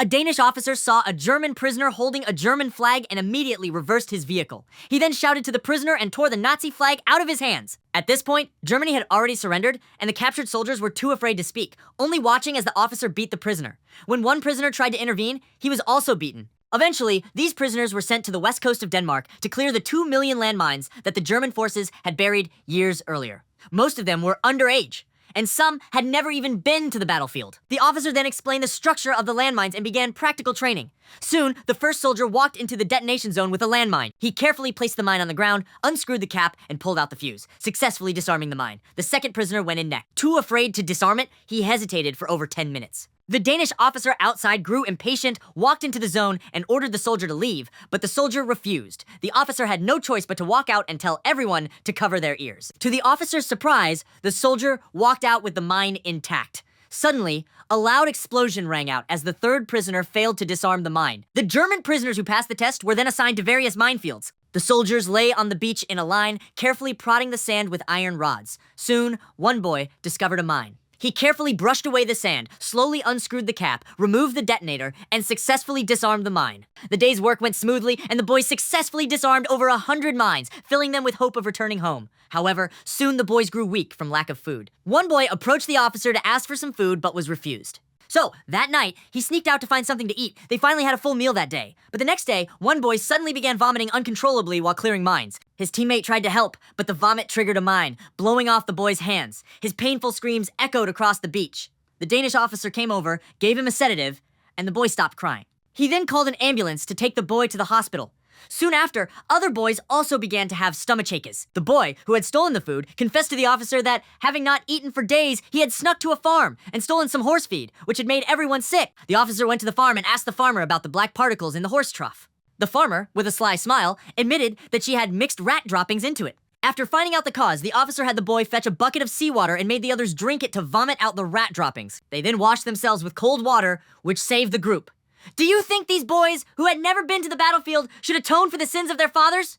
A Danish officer saw a German prisoner holding a German flag and immediately reversed his vehicle. He then shouted to the prisoner and tore the Nazi flag out of his hands. At this point, Germany had already surrendered, and the captured soldiers were too afraid to speak, only watching as the officer beat the prisoner. When one prisoner tried to intervene, he was also beaten. Eventually, these prisoners were sent to the west coast of Denmark to clear the 2 million landmines that the German forces had buried years earlier. Most of them were underage, and some had never even been to the battlefield. The officer then explained the structure of the landmines and began practical training. Soon, the first soldier walked into the detonation zone with a landmine. He carefully placed the mine on the ground, unscrewed the cap, and pulled out the fuse, successfully disarming the mine. The second prisoner went in next. Too afraid to disarm it, he hesitated for over 10 minutes. The Danish officer outside grew impatient, walked into the zone, and ordered the soldier to leave, but the soldier refused. The officer had no choice but to walk out and tell everyone to cover their ears. To the officer's surprise, the soldier walked out with the mine intact. Suddenly, a loud explosion rang out as the third prisoner failed to disarm the mine. The German prisoners who passed the test were then assigned to various minefields. The soldiers lay on the beach in a line, carefully prodding the sand with iron rods. Soon, one boy discovered a mine. He carefully brushed away the sand, slowly unscrewed the cap, removed the detonator, and successfully disarmed the mine. The day's work went smoothly, and the boys successfully disarmed over 100 mines, filling them with hope of returning home. However, soon the boys grew weak from lack of food. One boy approached the officer to ask for some food, but was refused. So, that night, he sneaked out to find something to eat. They finally had a full meal that day. But the next day, one boy suddenly began vomiting uncontrollably while clearing mines. His teammate tried to help, but the vomit triggered a mine, blowing off the boy's hands. His painful screams echoed across the beach. The Danish officer came over, gave him a sedative, and the boy stopped crying. He then called an ambulance to take the boy to the hospital. Soon after, other boys also began to have stomachaches. The boy, who had stolen the food, confessed to the officer that, having not eaten for days, he had snuck to a farm and stolen some horse feed, which had made everyone sick. The officer went to the farm and asked the farmer about the black particles in the horse trough. The farmer, with a sly smile, admitted that she had mixed rat droppings into it. After finding out the cause, the officer had the boy fetch a bucket of seawater and made the others drink it to vomit out the rat droppings. They then washed themselves with cold water, which saved the group. Do you think these boys, who had never been to the battlefield, should atone for the sins of their fathers?